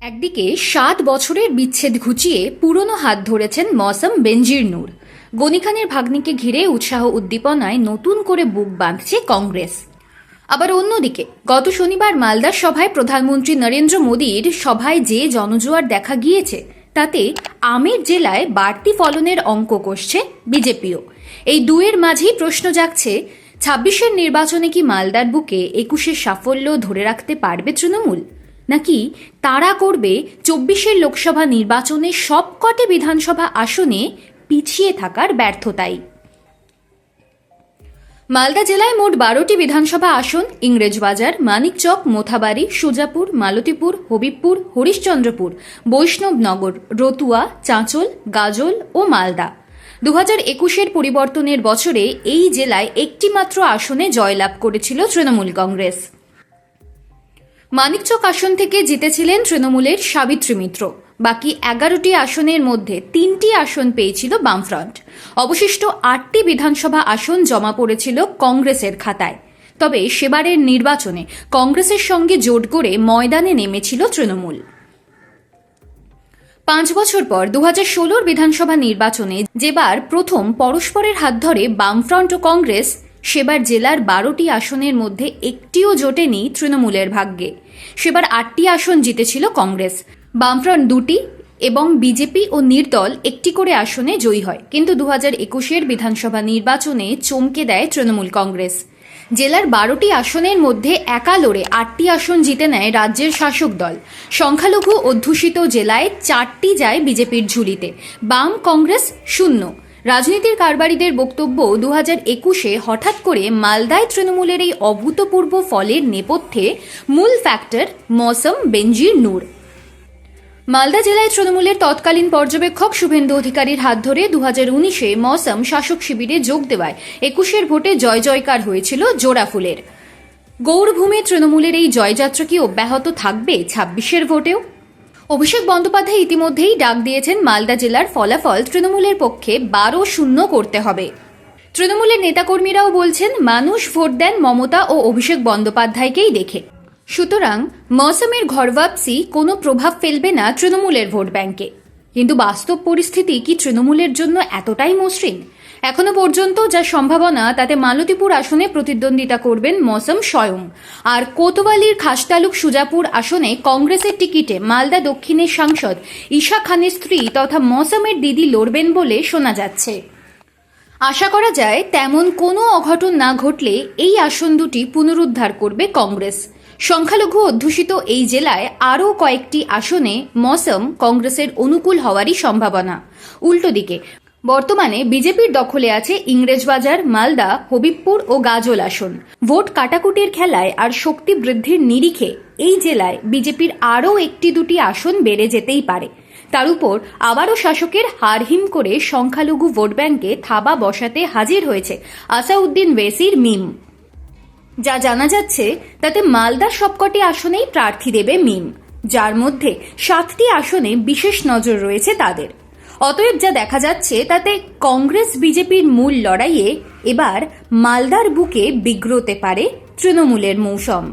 একদিকে ৭ বছরের বিচ্ছেদ ঘুচিয়ে পুরনো হাত ধরেছেন মৌসম বেনজির নূর। গনি খানের ভাগ্নিকে ঘিরে উৎসাহ উদ্দীপনায় নতুন করে বুক বাঁধছে কংগ্রেস। আবার অন্যদিকে গত শনিবার মালদার সভায় প্রধানমন্ত্রী নরেন্দ্র মোদীর সভায় যে জনজোয়ার দেখা গিয়েছে তাতে আমের জেলায় বাড়তি ফলনের অঙ্ক কষছে বিজেপিও। এই দুয়ের মাঝেই প্রশ্ন জাগছে, ২৬-এর নির্বাচনে কি মালদার বুকে ২১-এর সাফল্য ধরে রাখতে পারবে তৃণমূল, নাকি তারা করবে ২৪-এর লোকসভা নির্বাচনে সবকটি বিধানসভা আসনে পিছিয়ে থাকার ব্যর্থতাই। মালদা জেলায় মোট ১২টি বিধানসভা আসন ইংরেজবাজার, মানিকচক, মোথাবাড়ি, সুজাপুর, মালতীপুর, হবিবপুর, হরিশ্চন্দ্রপুর, বৈষ্ণবনগর, রতুয়া, চাঁচল, গাজল ও মালদা। ২০২১-এর পরিবর্তনের বছরে এই জেলায় একটি মাত্র আসনে জয়লাভ করেছিল তৃণমূল কংগ্রেস। মানিকচক আসন থেকে জিতেছিলেন তৃণমূলের সাবিত্রী মিত্র। বাকি ১১টি আসনের মধ্যে ৩টি আসন পেয়েছিল বামফ্রন্ট। অবশিষ্ট ৮টি বিধানসভা আসন জমা পড়েছিল কংগ্রেসের খাতায়। তবে সেবারের নির্বাচনে কংগ্রেসের সঙ্গে জোট করে ময়দানে নেমেছিল তৃণমূল। ৫ বছর পর ২০১৬ বিধানসভা নির্বাচনে যেবার প্রথম পরস্পরের হাত ধরে বামফ্রন্ট ও কংগ্রেস, সেবার জেলার ১২টি আসনের মধ্যে একটিও জোটেনি তৃণমূলের ভাগ্যে। সেবার ৮টি আসন জিতেছিল কংগ্রেস, বামফ্রন্ট ২টি এবং বিজেপি ও নির্দল একটি করে আসনে জয়ী হয়। কিন্তু ২০২১-এর বিধানসভা নির্বাচনে চমকে দেয় তৃণমূল কংগ্রেস। জেলার ১২টি আসনের মধ্যে একালোরে ৮টি আসন জিতে নেয় রাজ্যের শাসক দল। সংখ্যালঘু অধ্যুষিত জেলায় ৪টি যায় বিজেপির ঝুলিতে, বাম কংগ্রেস শূন্য। রাজনীতির কারবারিদের বক্তব্য, ২০২১-এ হঠাৎ করে মালদায় তৃণমূলের এই অভূতপূর্ব ফলের নেপথ্যে মূল ফ্যাক্টর মৌসম বেনজির নূর। মালদা জেলায় তৃণমূলের তৎকালীন পর্যবেক্ষক শুভেন্দু অধিকারীর হাত ধরে ২০১৯-এ মৌসম শাসক শিবিরে যোগ দেওয়ায় ২১-এর ভোটে জয় জয়কার হয়েছিল জোড়াফুলের। গৌরভূমে তৃণমূলের এই জয়যাত্রা কি অব্যাহত থাকবে ২৬-এর ভোটেও? অভিষেক বন্দ্যোপাধ্যায় ইতিমধ্যেই ডাক দিয়েছেন মালদা জেলার ফলাফল তৃণমূলের পক্ষে ১২-০ করতে হবে। তৃণমূলের নেতাকর্মীরাও বলছেন মানুষ ভোট দেন মমতা ও অভিষেক বন্দ্যোপাধ্যায়কেই দেখে। সুতরাং মৌসমের ঘরওয়াপসি কোনো প্রভাব ফেলবে না তৃণমূলের ভোট ব্যাংকে। কিন্তু বাস্তব পরিস্থিতি কি তৃণমূলের জন্য এতটাই মসৃণ? এখনো পর্যন্ত যা সম্ভাবনা তাতে মালতীপুর আসনে প্রতিদ্বন্দ্বিতা করবেন মৌসম স্বয়ং, আর কোতোয়ালির খাসতালুক সুজাপুর আসনে কংগ্রেসের টিকিটে মালদা দক্ষিণের সাংসদ ঈশা খানের স্ত্রী তথা মৌসমের দিদি লড়বেন বলে শোনা যাচ্ছে। আশা করা যায় তেমন কোনো অঘটন না ঘটলে এই আসন দুটি পুনরুদ্ধার করবে কংগ্রেস। সংখ্যালঘু অধ্যুষিত এই জেলায় আরও কয়েকটি আসনে মৌসম কংগ্রেসের অনুকূল হওয়ারই সম্ভাবনা। উল্টো দিকে বর্তমানে বিজেপির দখলে আছে ইংরেজবাজার, মালদা, হবিবপুর ও গাজল আসন। ভোট কাটাকুটির খেলায় আর শক্তি বৃদ্ধির নিরিখে এই জেলায় বিজেপির আরও একটি দুটি আসন বেড়ে যেতেই পারে। তার উপর আবারও শাসকের হারহিম করে সংখ্যালঘু ভোট ব্যাংকে থাবা বসাতে হাজির হয়েছে আসাউদ্দিন ওয়েসির মিম। যা জানা যাচ্ছে তাতে মালদার সবকটি আসনেই প্রার্থী দেবে মিম, যার মধ্যে 7টি আসনে বিশেষ নজর রয়েছে তাদের। অতএব যা দেখা যাচ্ছে তাতে কংগ্রেস বিজেপির মূল লড়াইয়ে এবার মালদার বুকে বিগ্রতে পারে তৃণমূলের মৌসম।